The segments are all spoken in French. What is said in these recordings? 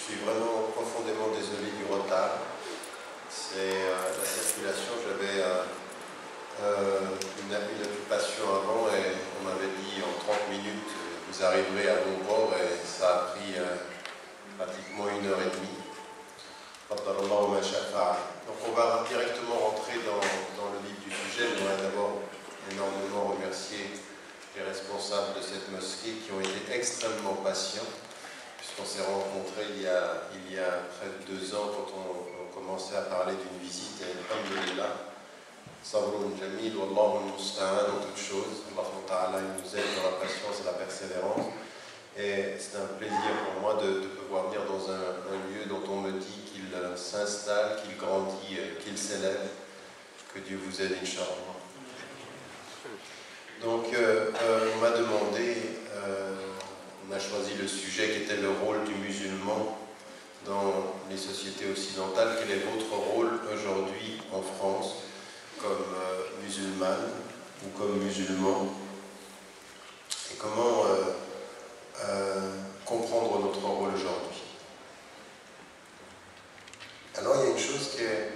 suis vraiment profondément désolé du retard. C'est la circulation, j'avais une occupation avant et on m'avait dit en 30 minutes vous arriverez à bon port et ça a pris pratiquement 1h30. Donc on va directement rentrer dans le vif du sujet. J'aimerais d'abord énormément remercier les responsables de cette mosquée qui ont été extrêmement patients, puisqu'on s'est rencontrés il y a près de 2 ans quand on commençait à parler d'une visite et alhamdulillah, sabrun jamil, wallahu musta'an en toutes choses. Allah ta'ala nous aide dans la patience et la persévérance. Et c'est un plaisir pour moi de pouvoir venir dans un lieu dont on me dit qu'il s'installe, qu'il grandit, qu'il s'élève. Que Dieu vous aide, Inch'Allah. Donc, on m'a demandé, on a choisi le sujet qui était le rôle du musulman dans les sociétés occidentales. Quel est votre rôle aujourd'hui en France comme musulmane ou comme musulman? Et comment comprendre notre rôle aujourd'hui? Alors, il y a une chose qui est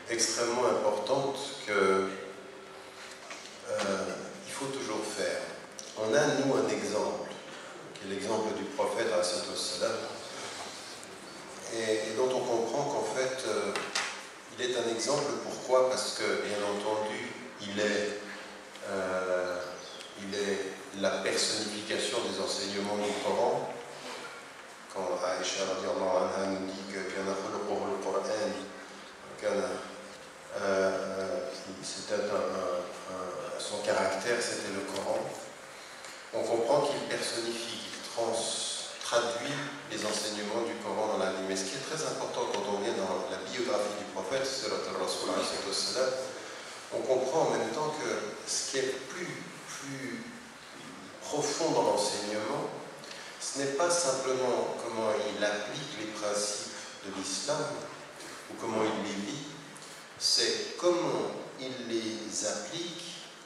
extrêmement importante que il faut toujours faire. On a, nous, un exemple, qui est l'exemple du prophète, et dont on comprend qu'en fait, il est un exemple. Pourquoi? Parce que, bien entendu, il est la personnification des enseignements du Coran. Quand Aïcha radiallahu anha nous dit que c'était son caractère, c'était le Coran, on comprend qu'il personnifie, qu'il traduit les enseignements du Coran dans la vie. Mais ce qui est très important quand on vient dans la biographie du prophète, on comprend en même temps que ce qui est plus profond dans l'enseignement, ce n'est pas simplement comment il applique les principes de l'islam ou comment il les vit, c'est comment il les applique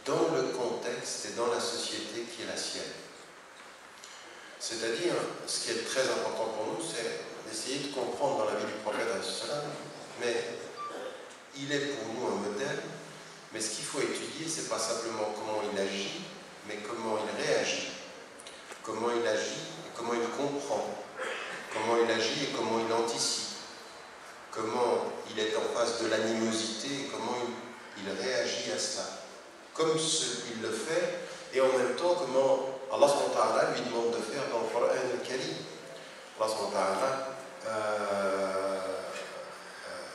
dans le contexte et dans la société qui est la sienne. C'est-à-dire, ce qui est très important pour nous, c'est d'essayer de comprendre dans la vie du prophète, mais il est pour nous un modèle, mais ce qu'il faut étudier, c'est pas simplement comment il agit, mais comment il réagit, comment il agit et comment il comprend, comment il agit et comment il anticipe, comment il est en face de l'animosité et comment il réagit à cela, comme il le fait, et en même temps comment Allah subhanahu wa ta'ala lui demande de faire dans le Coran al-Karim. Allah subhanahu wa ta'ala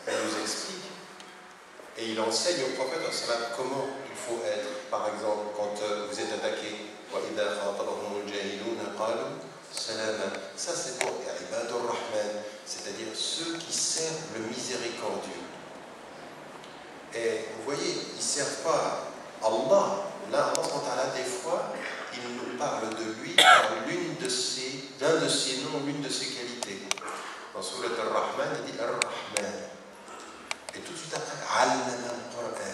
il nous explique et il enseigne au prophète comment il faut être. Par exemple, quand vous êtes attaqué, ça c'est pour Ibadur Rahman, c'est-à-dire ceux qui servent le miséricordieux. Et vous voyez, ils ne servent pas Allah. Là, Allah, des fois, il nous parle de lui par l'un de ses noms, l'une de ses qualités. Dans Surat Al-Rahman, il dit Al-Rahman. Et tout de suite après, Al-Nama al-Qur'an.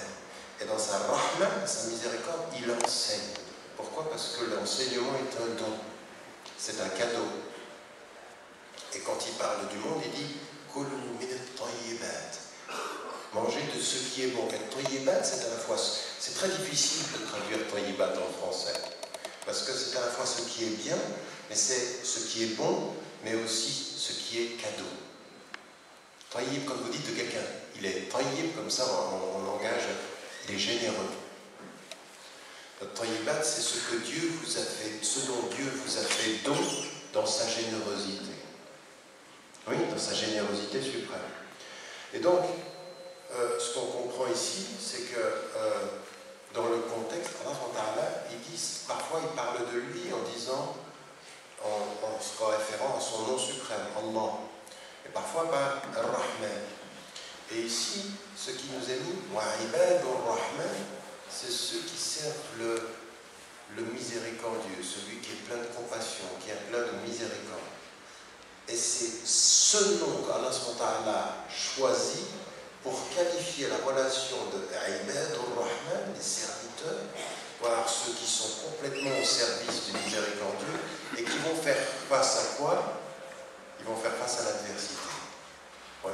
Et dans sa Rahman, sa miséricorde, il enseigne. Pourquoi? Parce que l'enseignement est un don. C'est un cadeau. Et quand il parle du monde, il dit Kulu min at-tayyibat. Manger de ce qui est bon. Et tayyibat, c'est à la fois. C'est très difficile de traduire tayyibat en français. Parce que c'est à la fois ce qui est bien, mais c'est ce qui est bon, mais aussi ce qui est cadeau. Tayyib, comme vous dites de quelqu'un, il est tayyib comme ça en langage, il est généreux. Le tayyibat, c'est ce que Dieu vous a fait, ce dont Dieu vous a fait don dans sa générosité. Oui, dans sa générosité suprême. Et donc, ce qu'on comprend ici, c'est que dans le contexte, parfois il parle de lui en disant, en se référant à son nom suprême, Allah. Et parfois par Ar-Rahman. Et ici, ce qui nous est mis, Wa'ibadur Rahman, c'est ceux qui servent le miséricordieux, celui qui est plein de compassion, qui est plein de miséricorde. Et c'est ce nom qu'Allah a choisi pour qualifier la relation de Ibadur Rahman, les serviteurs, voire ceux qui sont complètement au service du miséricordieux et qui vont faire face à quoi? ils vont faire face à l'adversité. Le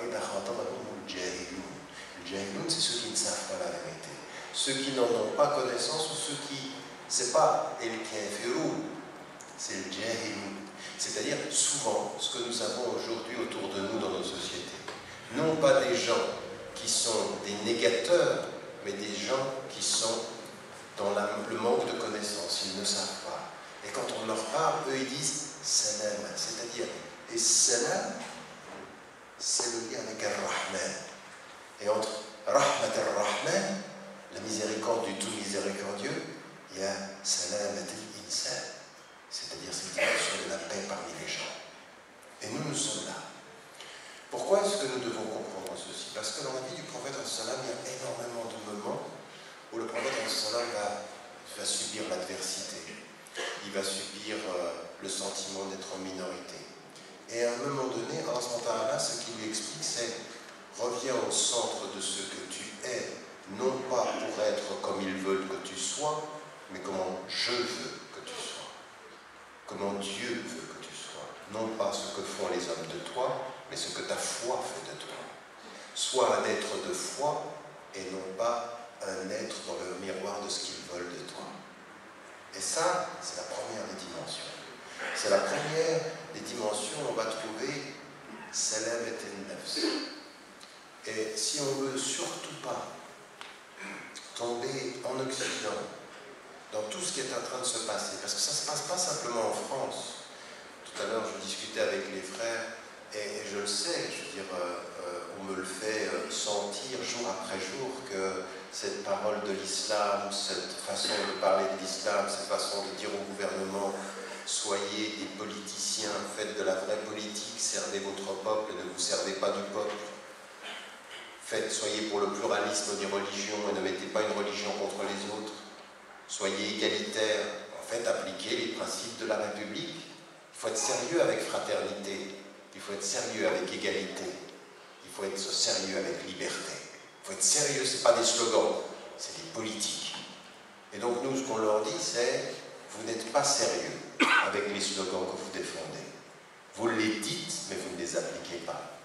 jahiloun, c'est ceux qui ne savent pas la vérité. Ceux qui n'en ont pas connaissance ou ceux qui, c'est pas el kafirun, c'est le jahiloun. C'est-à-dire, souvent, ce que nous avons aujourd'hui autour de nous dans nos sociétés, non pas des gens qui sont des négateurs, mais des gens qui sont dans le manque de connaissances, ils ne savent pas. Et quand on leur parle, eux ils disent salam, c'est-à-dire, et salam, c'est le lien avec Ar-Rahman. Et entre Rahmat Ar-Rahman, la miséricorde du tout miséricordieux, il y a Salamat al-Insan, c'est-à-dire cette dimension de la paix parmi les gens. Et nous sommes là. Pourquoi est-ce que nous devons comprendre ceci? Parce que dans la vie du prophète, il y a énormément de moments où le prophète va subir l'adversité, il va subir le sentiment d'être en minorité. Et à un moment donné, Allah, ce qu'il lui explique, c'est reviens au centre de ce que tu es, non pas pour être comme ils veulent que tu sois, mais comment je veux que tu sois, comment Dieu veut que tu sois, non pas ce que font les hommes de toi, mais ce que ta foi fait de toi. Sois un être de foi et non pas un être dans le miroir de ce qu'ils veulent de toi. Et ça, c'est la première des dimensions. C'est la première des dimensions où on va trouver Salam et Nafs. Et si on ne veut surtout pas tomber en Occident dans tout ce qui est en train de se passer, parce que ça ne se passe pas simplement en France. Tout à l'heure, je discutais avec les frères, et je le sais, je veux dire, on me le fait sentir jour après jour que cette parole de l'islam, cette façon de parler de l'islam, cette façon de dire au gouvernement soyez des politiciens, faites de la vraie politique, servez votre peuple et ne vous servez pas du peuple. Soyez pour le pluralisme des religions et ne mettez pas une religion contre les autres. Soyez égalitaires. En fait, appliquez les principes de la République. Il faut être sérieux avec fraternité. Il faut être sérieux avec égalité. Il faut être sérieux avec liberté. Il faut être sérieux, ce n'est pas des slogans, c'est des politiques. Et donc nous, ce qu'on leur dit, c'est vous n'êtes pas sérieux avec les slogans que vous défendez. Vous les dites, mais vous ne les appliquez pas.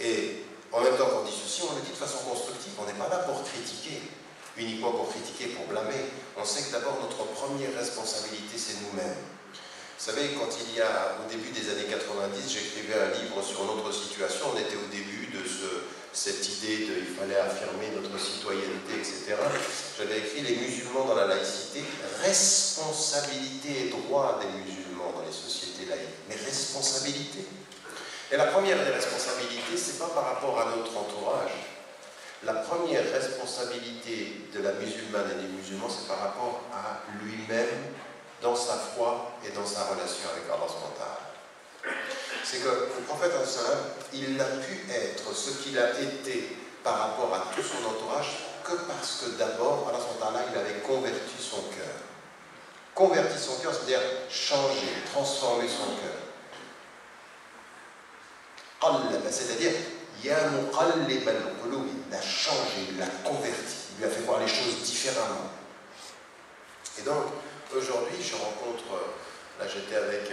Et en même temps qu'on dit ceci, on le dit de façon constructive. On n'est pas là pour critiquer, uniquement pour critiquer, pour blâmer. On sait que d'abord, notre première responsabilité, c'est nous-mêmes. Vous savez, quand au début des années 90, j'écrivais un livre sur notre situation, on était au début de cette idée de il fallait affirmer notre citoyenneté, etc. J'avais écrit les musulmans dans la laïcité, responsabilité et droit des musulmans dans les sociétés laïques, mais responsabilité. Et la première des responsabilités, ce n'est pas par rapport à notre entourage. La première responsabilité de la musulmane et des musulmans, c'est par rapport à lui-même, dans sa foi et dans sa relation avec Allah SWT. C'est que le prophète, il n'a pu être ce qu'il a été par rapport à tout son entourage que parce que d'abord, Allah SWT, il avait converti son cœur. Converti son cœur, c'est-à-dire changer, transformer son cœur. C'est-à-dire, Ya muqallib al-qulub, il l'a changé, il l'a converti, il lui a fait voir les choses différemment. Et donc, aujourd'hui, je rencontre, là j'étais avec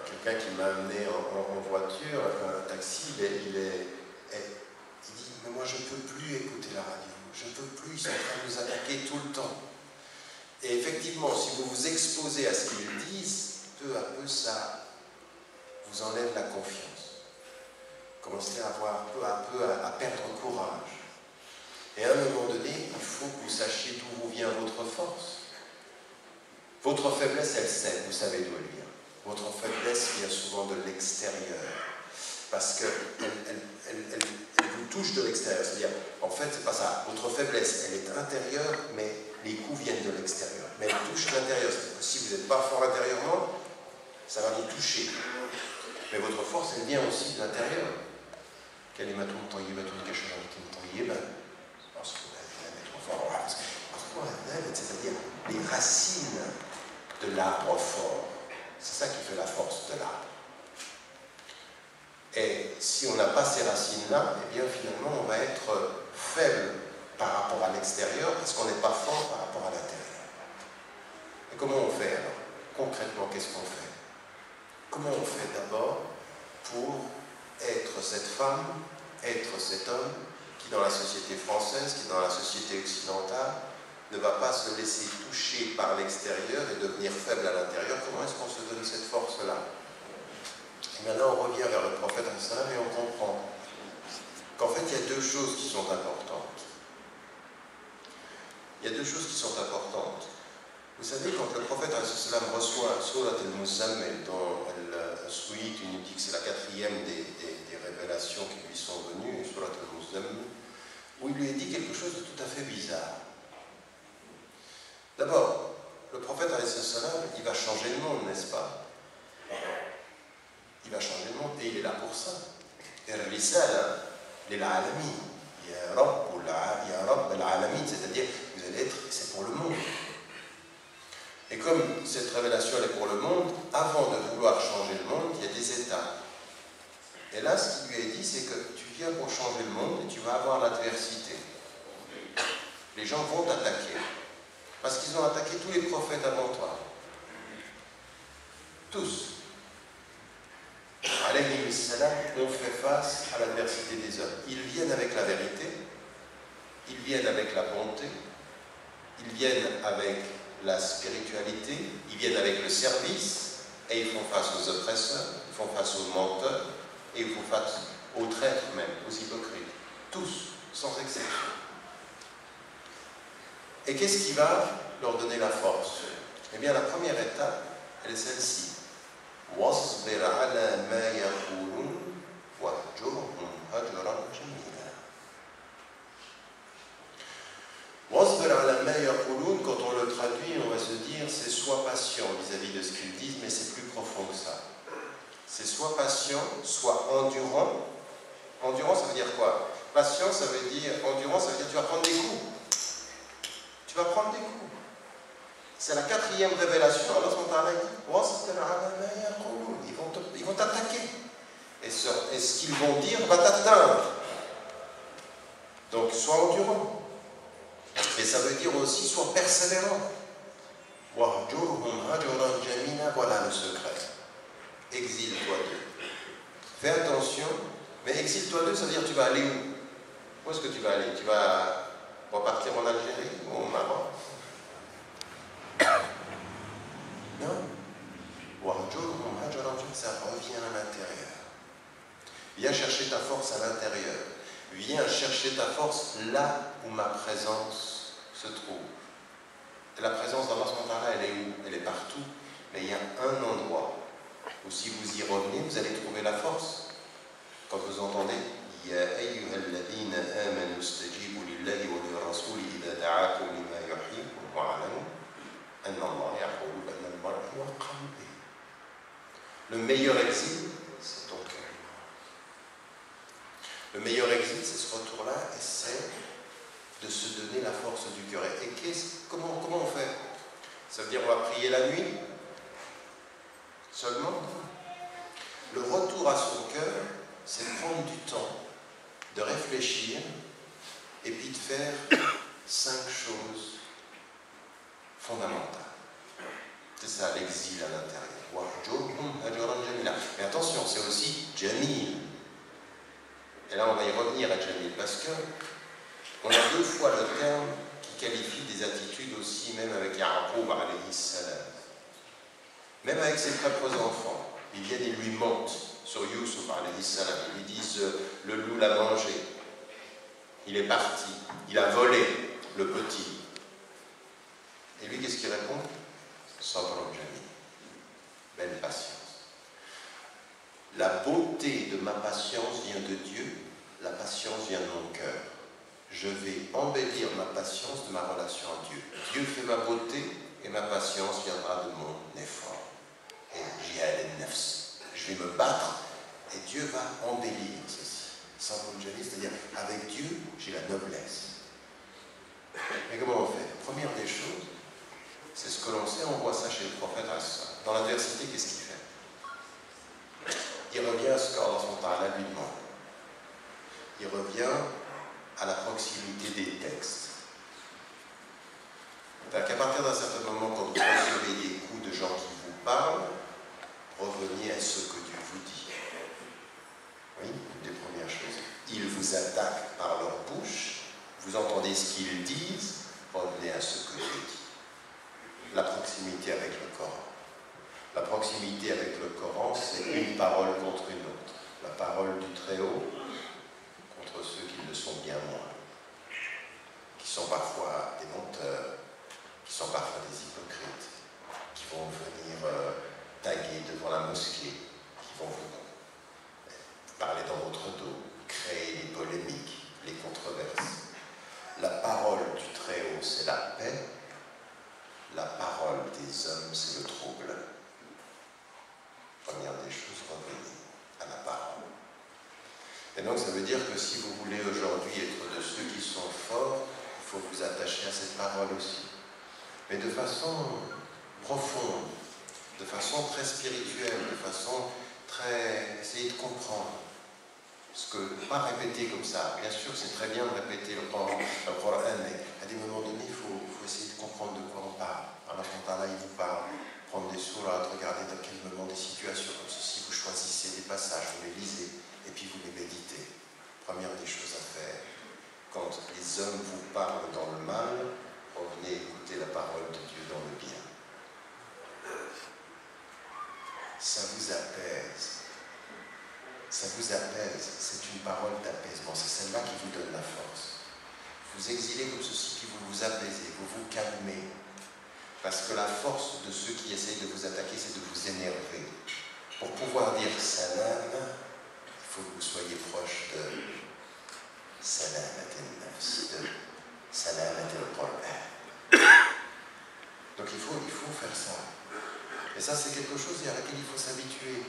quelqu'un qui m'a amené en voiture, un taxi, il dit, mais moi je ne peux plus écouter la radio, je ne peux plus, ils sont en train de nous attaquer tout le temps. Et effectivement, si vous vous exposez à ce qu'ils disent, peu à peu ça vous enlève la confiance. Commencez à avoir peu à peu à perdre courage. Et à un moment donné, il faut que vous sachiez d'où vous vient votre force. Votre faiblesse, elle sait, vous savez d'où elle vient. Votre faiblesse vient souvent de l'extérieur. Parce qu'elle vous touche de l'extérieur. C'est-à-dire, en fait, c'est pas ça. Votre faiblesse, elle est intérieure, mais les coups viennent de l'extérieur. Mais elle touche l'intérieur. C'est-à-dire que si vous n'êtes pas fort intérieurement, ça va vous toucher. Mais votre force, elle vient aussi de l'intérieur. كلمة طيبة كشجرة طيبة c'est-à-dire les racines de l'arbre fort. C'est ça qui fait la force de l'arbre. Et si on n'a pas ces racines-là, eh bien finalement on va être faible par rapport à l'extérieur parce qu'on n'est pas fort par rapport à l'intérieur. Et comment on fait alors? Concrètement, qu'est-ce qu'on fait? Comment on fait d'abord? pour être cette femme, être cet homme qui dans la société française, qui dans la société occidentale, ne va pas se laisser toucher par l'extérieur et devenir faible à l'intérieur. Comment est-ce qu'on se donne cette force-là? Et maintenant, on revient vers le prophète et on comprend qu'en fait, il y a deux choses qui sont importantes. Il y a deux choses qui sont importantes. Vous savez, quand le prophète reçoit Surat al-Muzammil, dont Al-Suite nous dit que c'est la quatrième des révélations qui lui sont venues, Surat al-Muzammil, où il lui est dit quelque chose de tout à fait bizarre. D'abord, le prophète, il va changer le monde, n'est-ce pas? Il va changer le monde et il est là pour ça. Ir-risala lil-alamin, ya Rabb al-alamin, c'est-à-dire, vous allez être, c'est pour le monde. Et comme cette révélation elle est pour le monde, avant de vouloir changer le monde, il y a des étapes. Et là, ce qu'il lui est dit, c'est que tu viens pour changer le monde et tu vas avoir l'adversité. Les gens vont t'attaquer. Parce qu'ils ont attaqué tous les prophètes avant toi. Tous. Alayhi salam ont fait face à l'adversité des hommes. Ils viennent avec la vérité, ils viennent avec la bonté, ils viennent avec la spiritualité, ils viennent avec le service, et ils font face aux oppresseurs, ils font face aux menteurs, et ils font face aux traîtres même, aux hypocrites. Tous, sans exception. Et qu'est-ce qui va leur donner la force? Eh bien, la première étape, elle est celle-ci. وَاصْبِرْ عَلَى مَا يَقُولُونَ وَاهْجُرْهُمْ هَجْرًا جَمِيلًا. وَاصْبِرْ عَلَى مَا يَقُولُونَ, quand on le traduit, on va se dire, c'est sois patient vis-à-vis de ce qu'ils disent, mais c'est plus profond que ça. C'est soit patient, soit endurant. Endurant, ça veut dire quoi? Patient, ça veut dire, endurant, ça veut dire tu vas prendre des coups. Tu vas prendre des coups. C'est la quatrième révélation. Allah ils vont t'attaquer. Et ce qu'ils vont dire va t'atteindre. Donc, sois endurant. Mais ça veut dire aussi, sois persévérant. Voilà le secret. Exile-toi d'eux. Fais attention, mais exile-toi d'eux, ça veut dire tu vas aller où? Où est-ce que tu vas aller? Tu vas repartir en Algérie ou au Maroc? Non. Ça revient à l'intérieur. Viens chercher ta force à l'intérieur. Viens chercher ta force là où ma présence se trouve. Et la présence d'Allah, elle est où? Elle est partout. Mais il y a un endroit où si vous y revenez, vous allez trouver la force. Quand vous entendez Ya ayyuhalladhina amanu istajibu lillahi wa lirrasuli idha da'akum lima yuhyikum wa'lamu anna Allah yahulu bayna al-mar'i wa qalbihi. Le meilleur exil, c'est ton cœur. Le meilleur exil, c'est ce retour-là, et c'est de se donner la force du cœur. Et comment on fait? Ça veut dire on va prier la nuit seulement? Le retour à son cœur, c'est prendre du temps, de réfléchir, et puis de faire 5 choses fondamentales. C'est ça l'exil à l'intérieur. Mais attention, c'est aussi Jamil. Et là, on va y revenir à Jamil, parce que on a 2 fois le terme qui qualifie des attitudes aussi, même avec Ya'qub alayhi salam. Même avec ses propres enfants, ils viennent et lui mentent sur Yusuf alayhi salam. Ils lui disent le loup l'a mangé, il est parti, il a volé le petit. Et lui, qu'est-ce qu'il répond? Sabr jamil. Belle patience. La beauté de ma patience vient de Dieu, la patience vient de mon cœur. Je vais embellir ma patience de ma relation à Dieu. Dieu fait ma beauté et ma patience viendra de mon effort. Et jihad al-nafs. Je vais me battre et Dieu va embellir ceci. Sabr jamil, c'est-à-dire avec Dieu, j'ai la noblesse. Mais comment on fait? La première des choses, c'est ce que l'on sait, on voit ça chez le prophète. Dans l'adversité, qu'est-ce qu'il fait? Il revient à ce qu'Allah lui demande. Il revient à la proximité des textes. C'est-à-dire qu'à partir d'un certain moment, quand vous recevez des coups de gens qui vous parlent, revenez à ce que Dieu vous dit. Oui, une des premières choses. Ils vous attaquent par leur bouche, vous entendez ce qu'ils disent, revenez à ce que je dis. La proximité avec le Coran. La proximité avec le Coran, c'est une parole contre une autre. La parole du Très-Haut contre ceux qui le sont bien moins, qui sont parfois des menteurs, qui sont parfois des hypocrites, qui vont venir taguer devant la mosquée, qui vont vous parler dans votre dos, créer les polémiques, les controverses. La parole du Très-Haut, c'est la paix. La parole des hommes, c'est le trouble. Première des choses, revenez à la parole. Et donc, ça veut dire que si vous voulez aujourd'hui être de ceux qui sont forts, il faut vous attacher à cette parole aussi. Mais de façon profonde, de façon très spirituelle, de façon très... essayer de comprendre. Parce que, pas répéter comme ça. Bien sûr, c'est très bien de répéter le Coran, mais à des moments donnés, il faut essayer de comprendre de quoi on parle. Allah, il vous parle. Prendre des sourates, regarder dans quel moment des situations comme ceci, vous choisissez des passages, vous les lisez, et puis vous les méditez. Première des choses à faire. Quand les hommes vous parlent dans le mal, revenez écouter la parole de Dieu dans le bien. Ça vous apaise. Ça vous apaise. C'est une parole d'apaisement. C'est celle-là qui vous donne la force. Vous exilez comme ceci, puis vous vous apaisez, vous vous calmez. Parce que la force de ceux qui essayent de vous attaquer, c'est de vous énerver. Pour pouvoir dire salam, il faut que vous soyez proche de salam al-nafs, de salam al-Qur'an. Donc il faut faire ça. Et ça, c'est quelque chose à laquelle il faut s'habituer.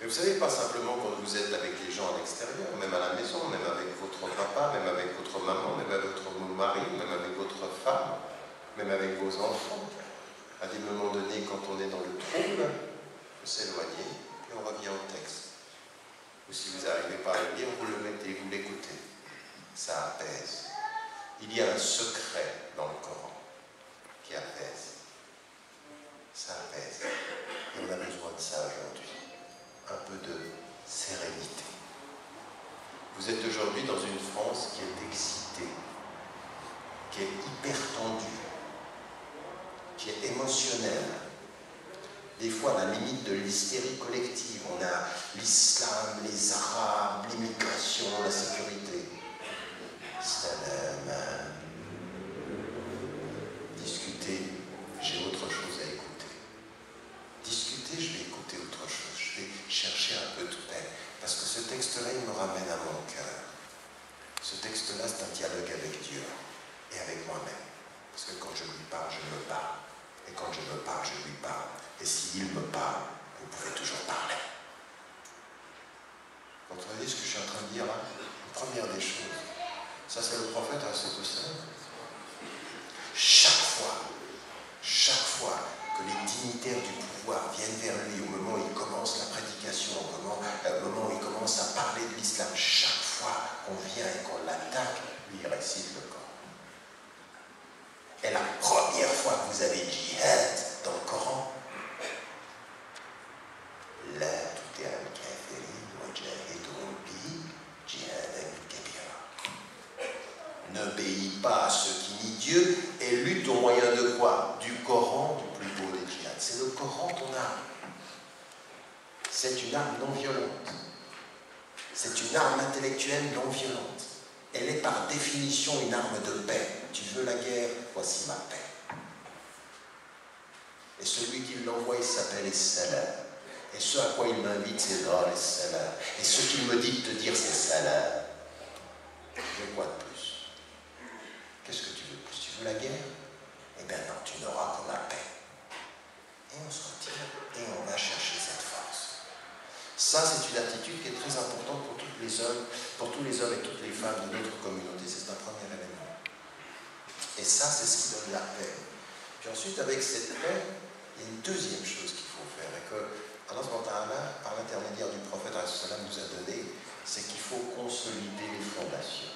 Mais vous savez, pas simplement quand vous êtes avec les gens à l'extérieur, même à la maison, même avec votre papa, même avec votre maman, même avec votre mari, même avec votre femme, même avec vos enfants. À des moments donnés, quand on est dans le trouble, il faut s'éloigner, puis on revient au texte. Ou si vous n'arrivez pas à le lire, vous le mettez, vous l'écoutez. Ça apaise. Il y a un secret dans le Coran qui apaise. Ça apaise. Et on a besoin de ça aujourd'hui. Un peu de sérénité. Vous êtes aujourd'hui dans une France qui est excitée, qui est hyper tendue, qui est émotionnelle. Des fois, à la limite de l'hystérie collective, on a l'islam, les arabes, l'immigration, la sécurité. Salam. Discuter, j'ai autre chose à écouter. Discuter, je vais écouter autre chose. Je vais chercher un peu de paix. Parce que ce texte-là, il me ramène à mon cœur. Ce texte-là, c'est un dialogue avec Dieu et avec moi-même. Parce que quand je lui parle, je me parle. Et quand je me parle, je lui parle. Et s'il me parle, vous pouvez toujours parler. Vous entendez ce que je suis en train de dire là? Une première des choses. Ça, c'est le prophète à cette océan. Chaque fois que les dignitaires du pouvoir viennent vers lui, au moment où il commence la prédication, au moment où il commence à parler de l'islam, chaque fois qu'on vient et qu'on l'attaque, lui, il récite le Coran. Et la première fois que vous avez djihad dans le Coran, la tuti' al-kafirin wa jahidhum bihi jihadan kabira. N'obéis pas à ceux qui nient Dieu et lutte au moyen de quoi? Du Coran, du plus beau des djihad. C'est le Coran ton arme. C'est une arme non violente. C'est une arme intellectuelle non violente. Elle est par définition une arme de paix. Tu veux la guerre, voici ma paix. Et celui qui l'envoie, il s'appelle Salam. Et ce à quoi il m'invite, c'est Dar Salam. Et ce qu'il me dit de te dire, c'est Salam. Tu veux quoi de plus? Qu'est-ce que tu veux de plus? Tu veux la guerre? Eh bien non, tu n'auras que ma paix. Et on se retire et on va chercher cette force. Ça, c'est une attitude qui est très importante pour tous les hommes et toutes les femmes de notre communauté. C'est un premier élément. Et ça, c'est ce qui donne la paix. Puis ensuite, avec cette paix, il y a une deuxième chose qu'il faut faire, et que Allah, par l'intermédiaire du prophète, nous a donné, c'est qu'il faut consolider les fondations.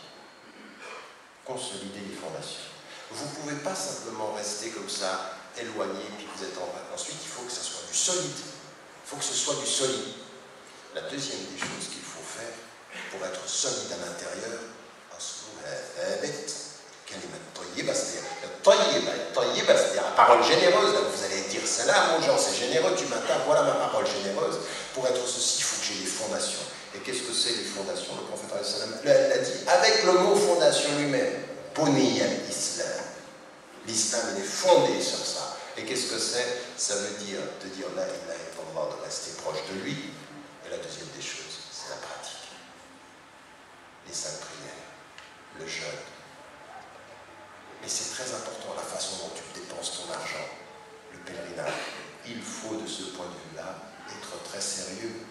Consolider les fondations. Vous ne pouvez pas simplement rester comme ça, éloigné, puis vous êtes en bas. Ensuite, il faut que ça soit du solide. Il faut que ce soit du solide. La deuxième des choses qu'il faut faire pour être solide à l'intérieur, c'est-à-dire la parole généreuse. Là, vous allez dire salam aux gens, c'est généreux, tu m'attaques, voilà ma parole généreuse. Pour être ceci, il faut que j'ai des fondations. Et qu'est-ce que c'est les fondations? Le prophète l'a dit avec le mot fondation lui-même. Boni al-Islam. L'islam, il est fondé sur ça. Et qu'est-ce que c'est? Ça veut dire de dire la ilaha illallah, de rester proche de lui. Et la deuxième des choses, c'est la pratique. Les 5 prières, le jeûne. Mais c'est très important la façon dont tu dépenses ton argent, le pèlerinage. Il faut de ce point de vue-là être très sérieux.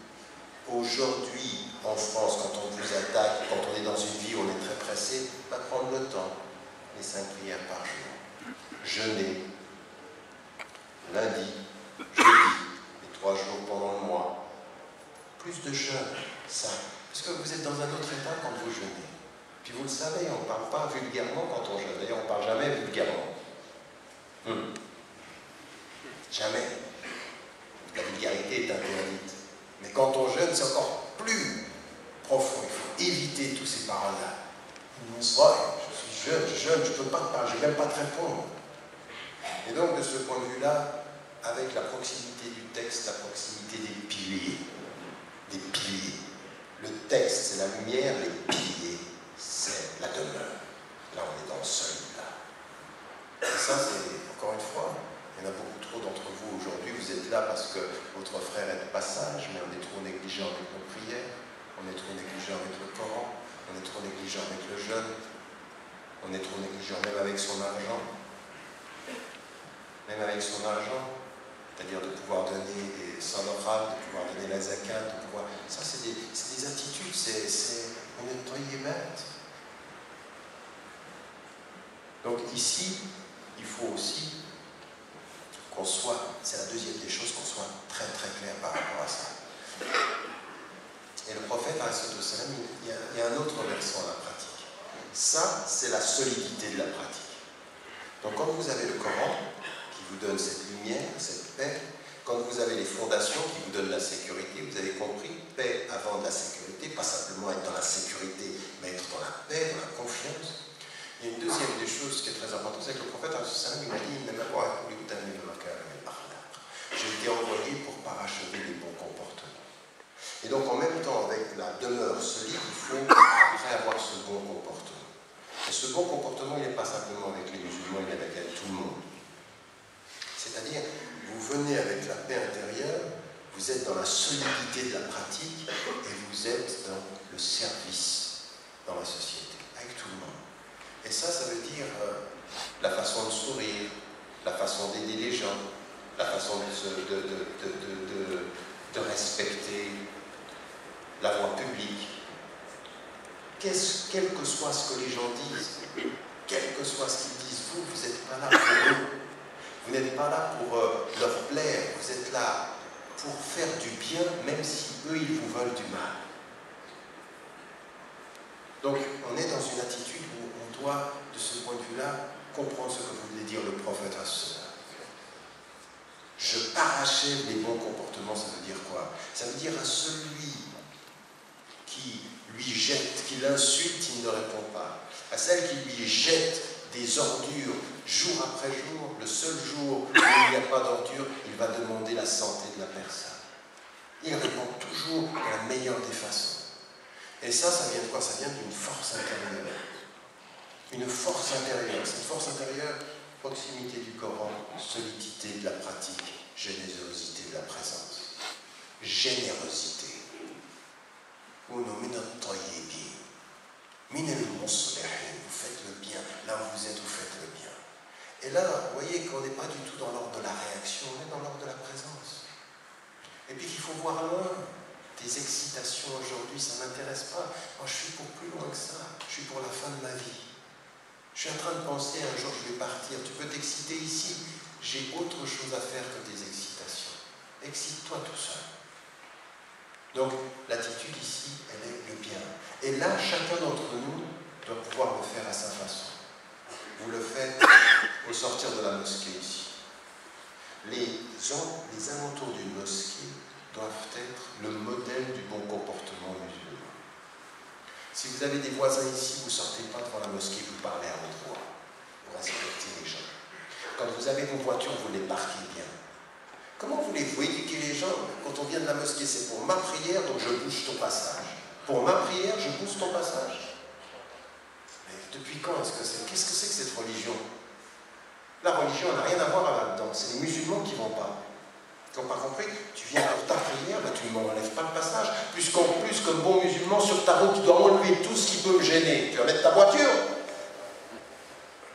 Aujourd'hui, en France, quand on vous attaque, quand on est dans une vie où on est très pressé, va prendre le temps, les 5 prières par jour. Jeûner, lundi, jeudi, les 3 jours pendant le mois. Plus de jeûne, ça. Parce que vous êtes dans un autre état quand vous jeûnez. Puis vous le savez, on ne parle pas vulgairement quand on jeûne. D'ailleurs, on ne parle jamais vulgairement. Jamais. La vulgarité est interdite. Mais quand on jeûne, c'est encore plus profond. Il faut éviter tous ces paroles-là. Je suis jeune, je jeûne, je ne peux pas te parler, je ne vais même pas te répondre. Et donc, de ce point de vue-là, avec la proximité du texte, la proximité des piliers, le texte, c'est la lumière, les piliers, c'est la demeure. Là, on est dans le solide, là. Et ça, c'est, encore une fois, il y en a beaucoup trop d'entre vous aujourd'hui, vous êtes là parce que votre frère est de passage, mais on est trop négligent avec nos prières, on est trop négligent avec le Coran, on est trop négligent avec le jeûne, on est trop négligent même avec son argent. Même avec son argent, c'est-à-dire de pouvoir donner des sadaqat, de pouvoir donner la zakat, de pouvoir... Ça, c'est des attitudes, on est toyémat. Donc ici, il faut aussi qu'on soit, c'est la deuxième des choses, qu'on soit très très clair par rapport à ça. Et le prophète, il y a un autre versant à la pratique. Ça, c'est la solidité de la pratique. Donc quand vous avez le Coran, qui vous donne cette lumière, cette paix, quand vous avez les fondations qui vous donnent la sécurité, vous avez compris, paix avant de la sécurité, pas simplement être dans la sécurité, mais être dans la paix, dans la confiance. Il y a une deuxième des choses qui est très importante, c'est que le prophète, il m'a dit, j'ai été envoyé pour parachever les bons comportements. Et donc en même temps, avec la demeure solide, il faut après avoir ce bon comportement. Et ce bon comportement, il n'est pas simplement avec les musulmans, il est avec tout le monde. C'est-à-dire, vous venez avec la paix intérieure, vous êtes dans la solidité de la pratique et vous êtes dans le service dans la société, avec tout le monde. Et ça veut dire la façon de sourire, la façon d'aider les gens, la façon de respecter la voie publique. Quel que soit ce que les gens disent, quel que soit ce qu'ils disent, vous n'êtes pas là pour eux. Vous n'êtes pas là pour leur plaire, vous êtes là pour faire du bien, même si eux, ils vous veulent du mal. Donc, on est dans une attitude où on doit, de ce point de vue-là, comprendre ce que voulait dire le prophète à cela. Je parachève les bons comportements, ça veut dire quoi? Ça veut dire à celui qui lui jette, qui l'insulte, il ne répond pas. À celle qui lui jette des ordures jour après jour, le seul jour où il n'y a pas d'ordures, il va demander la santé de la personne. Il répond toujours de la meilleure des façons. Et ça vient de quoi? Ça vient d'une force intérieure. Une force intérieure. Cette force intérieure, proximité du Coran, solidité de la pratique, générosité de la présence. Générosité. Vous faites le bien. Là où vous êtes, vous faites le bien. Et là, vous voyez qu'on n'est pas du tout dans l'ordre de la réaction, on est dans l'ordre de la présence. Et puis qu'il faut voir loin. Des excitations aujourd'hui, ça ne m'intéresse pas. Moi, je suis pour plus loin que ça. Je suis pour la fin de ma vie. Je suis en train de penser, un jour, je vais partir. Tu peux t'exciter ici. J'ai autre chose à faire que des excitations. Excite-toi tout seul. Donc, l'attitude ici, elle est le bien. Et là, chacun d'entre nous doit pouvoir le faire à sa façon. Vous le faites au sortir de la mosquée ici. Les alentours d'une mosquée doivent être le modèle du bon Si vous avez des voisins ici, vous ne sortez pas devant la mosquée, vous parlez à haute voix. Vous respectez les gens. Quand vous avez vos voitures, vous les parquez bien. Comment voulez-vous éduquer les gens quand on vient de la mosquée? C'est pour ma prière, donc je bouge ton passage. Pour ma prière, je bouge ton passage. Mais depuis quand est-ce que c'est? Qu'est-ce que c'est que cette religion? La religion n'a rien à voir là-dedans. C'est les musulmans qui ne vont pas. Tu n'as pas compris? Tu viens pour ta prière, ben tu ne m'enlèves pas le passage. Puisqu'en plus, comme bon musulman, sur ta route, tu dois enlever tout ce qui peut me gêner. Tu vas mettre ta voiture.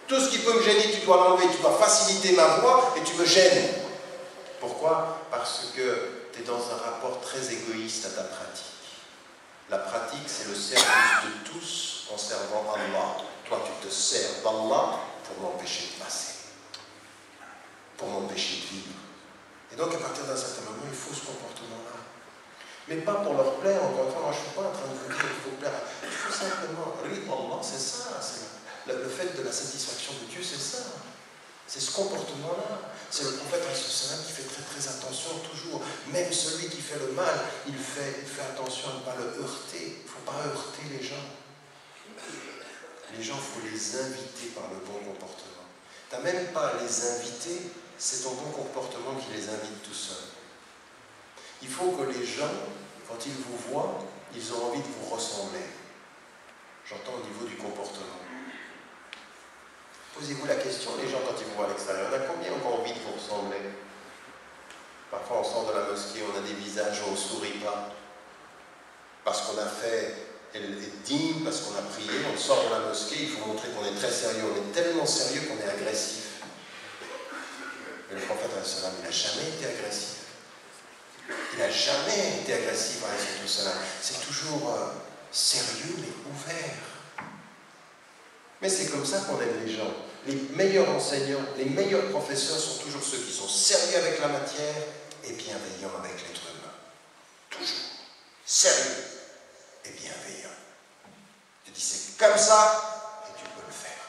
Tout ce qui peut me gêner, tu dois l'enlever. Tu dois faciliter ma voie et tu me gênes. Pourquoi? Parce que tu es dans un rapport très égoïste à ta pratique. La pratique, c'est le service de tous en servant Allah. Toi, tu te sers d'Allah pour m'empêcher de passer, pour m'empêcher de vivre. Et donc, à partir d'un certain moment, il faut ce comportement-là. Mais pas pour leur plaire, encore une fois. Moi, je ne suis pas en train de vous dire qu'il faut plaire. Il faut simplement, Allah, c'est ça. Le fait de la satisfaction de Dieu, c'est ça. C'est ce comportement-là. C'est le prophète qui fait très très attention toujours. Même celui qui fait le mal, il fait attention à ne pas le heurter. Il ne faut pas heurter les gens. Les gens, il faut les inviter par le bon comportement. Tu n'as même pas à les inviter, c'est ton bon comportement qui les invite tout seul. Il faut que les gens, quand ils vous voient, ils ont envie de vous ressembler. J'entends au niveau du comportement. Posez-vous la question, les gens, quand ils vous voient à l'extérieur, il y en a combien ont envie de vous ressembler? Parfois, on sort de la mosquée, on a des visages où on ne sourit pas. Parce qu'on a fait est digne, parce qu'on a prié, on sort de la mosquée, il faut montrer qu'on est très sérieux. On est tellement sérieux qu'on est agressif. Mais le prophète, il n'a jamais été agressif. Il n'a jamais été agressif avec tout cela. C'est toujours sérieux mais ouvert. Mais c'est comme ça qu'on aime les gens. Les meilleurs enseignants, les meilleurs professeurs sont toujours ceux qui sont sérieux avec la matière et bienveillants avec l'être humain. Toujours. Sérieux et bienveillant. Je dis c'est comme ça et tu peux le faire.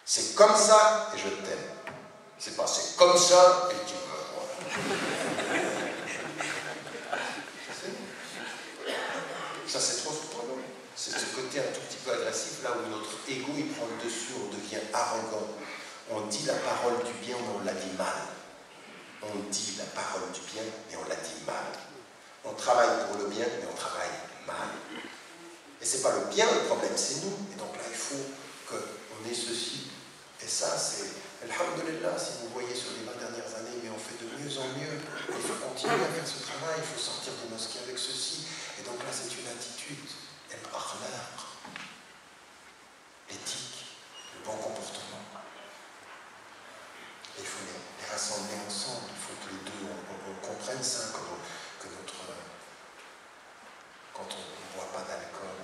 C'est comme ça et je t'aime. C'est pas c'est comme ça et tu me vois. Ça c'est trop surprenant. C'est ce côté un tout petit peu agressif là où notre ego il prend le dessus, on devient arrogant. On dit la parole du bien mais on la dit mal. On dit la parole du bien mais on la dit mal. On travaille pour le bien mais on travaille mal. Et c'est pas le bien le problème, c'est nous. Et donc là il faut qu'on ait ceci. Et ça c'est, alhamdulillah, si vous voyez sur les 20 dernières années, mais on fait de mieux en mieux. Il faut continuer à faire ce travail, il faut sortir des mosquées avec ceci. Et donc là c'est une attitude. L'éthique, le bon comportement. Et il faut les rassembler ensemble. Il faut que les deux, on comprenne ça, quand on ne boit pas d'alcool.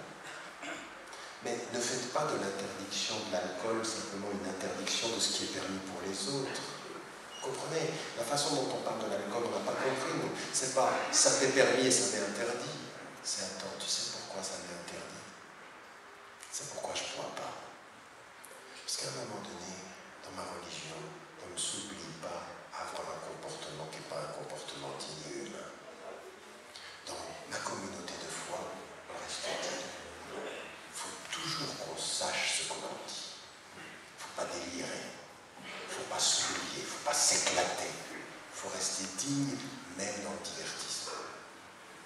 Mais ne faites pas de l'interdiction de l'alcool simplement une interdiction de ce qui est permis pour les autres. Vous comprenez? La façon dont on parle de l'alcool, on n'a pas compris. C'est pas ça t'est permis et ça t'est interdit. C'est attends, tu sais pourquoi ça m'est interdit? C'est pourquoi je ne bois pas. Parce qu'à un moment donné, dans ma religion, on ne s'oublie pas à avoir un comportement qui n'est pas un comportement digne et humain. Dans ma communauté de foi, on reste digne. Il faut toujours qu'on sache ce qu'on dit. Il ne faut pas délirer. Il ne faut pas s'oublier. Il ne faut pas s'éclater. Il faut rester digne, même dans le divertissement.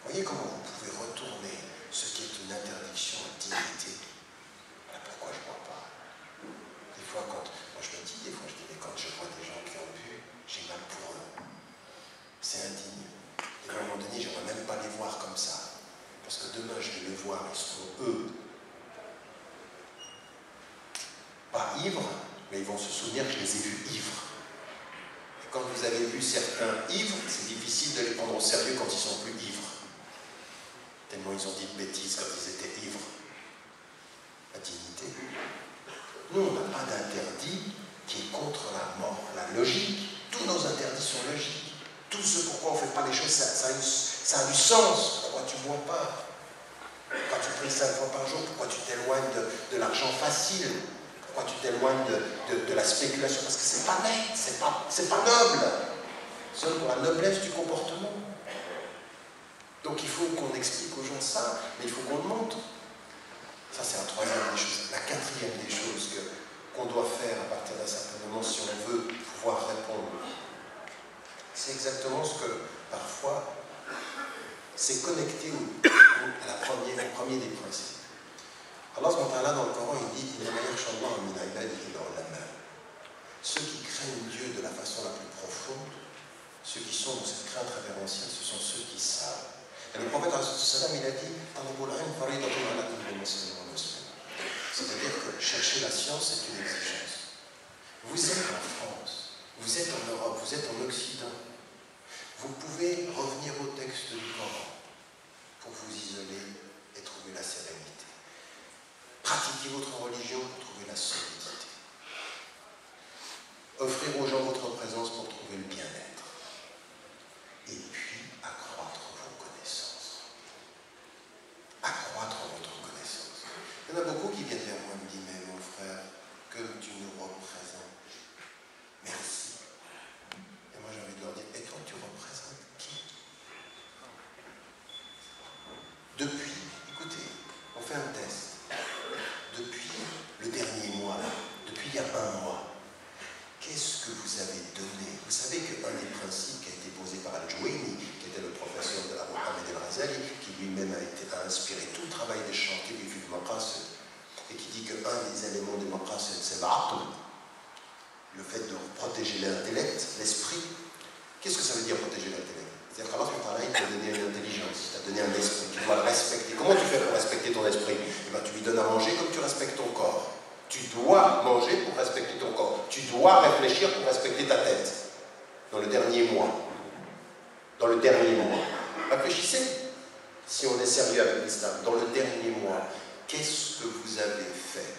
Voyez comment vous pouvez retourner ce qui est une interdiction à dignité. Voilà pourquoi je ne bois pas. Des fois, moi je me dis, mais quand je vois des gens qui ont bu, j'ai mal pour eux. C'est indigne. Et à un moment donné, je ne vais même pas les voir comme ça. Parce que demain, je vais les voir, ils seront eux. Pas ivres, mais ils vont se souvenir que je les ai vus ivres. Et quand vous avez vu certains ivres, c'est difficile de les prendre au sérieux quand ils sont plus ivres. Tellement ils ont dit de bêtises quand ils étaient ivres. La dignité. Nous, on n'a pas d'interdit qui est contre la mort, la logique. Tous nos interdits sont logiques. Tout ce pourquoi on ne fait pas les choses, ça a du sens. Pourquoi tu ne bois pas? Pourquoi tu pries 5 fois par jour? Pourquoi tu t'éloignes de l'argent facile? Pourquoi tu t'éloignes de la spéculation? Parce que c'est pas net, c'est pas noble. C'est pour la noblesse du comportement. Donc il faut qu'on explique aux gens ça, mais il faut qu'on le montre. Ça, c'est la troisième des choses. La quatrième des choses qu'on doit faire à partir d'un certain moment si on veut pouvoir répondre, c'est exactement ce que, parfois, c'est connecté au premier des principes. Allah subhanahu wa ta'ala dans le Coran, il dit ceux qui craignent Dieu de la façon la plus profonde, ceux qui sont dans cette crainte révérentielle, ce sont ceux qui savent. Et le prophète, il a dit c'est-à-dire que chercher la science, c'est une exigence. Vous êtes en France, vous êtes en Europe, vous êtes en Occident. Vous pouvez revenir au texte du Coran pour vous isoler et trouver la sérénité. Pratiquez votre religion pour trouver la solidité. Offrir aux gens votre présence pour trouver le bien-être. Et puis, accroître vos connaissances. Accroître votre connaissance. Il y en a beaucoup qui viennent vers moi et me disent, mais mon frère, que tu nous représentes. Merci. Et moi j'ai envie de leur dire, et toi tu représentes qui? Depuis, écoutez, on fait un test. Depuis le dernier mois, depuis il y a un mois, qu'est-ce que vous avez donné? Vous savez qu'un des principes qui a été posé par Al-Juwayni, qui était le professeur de Abu Hamid al-Ghazali, qui lui-même a inspiré tout le travail des chantiers du film Maqasid, et qui dit qu'un des éléments du Maqasid, c'est l'aql, le fait de protéger l'intellect, l'esprit. Qu'est-ce que ça veut dire protéger l'intellect? C'est-à-dire qu'Allah il t'a donné une intelligence, il t'a donné un esprit, tu dois le respecter. Comment tu fais pour respecter ton esprit? Tu lui donnes à manger comme tu respectes ton corps. Tu dois manger pour respecter ton corps. Tu dois réfléchir pour respecter ta tête. Dans le dernier mois. Dans le dernier mois. Réfléchissez, si on est sérieux avec l'islam. Dans le dernier mois, qu'est-ce que vous avez fait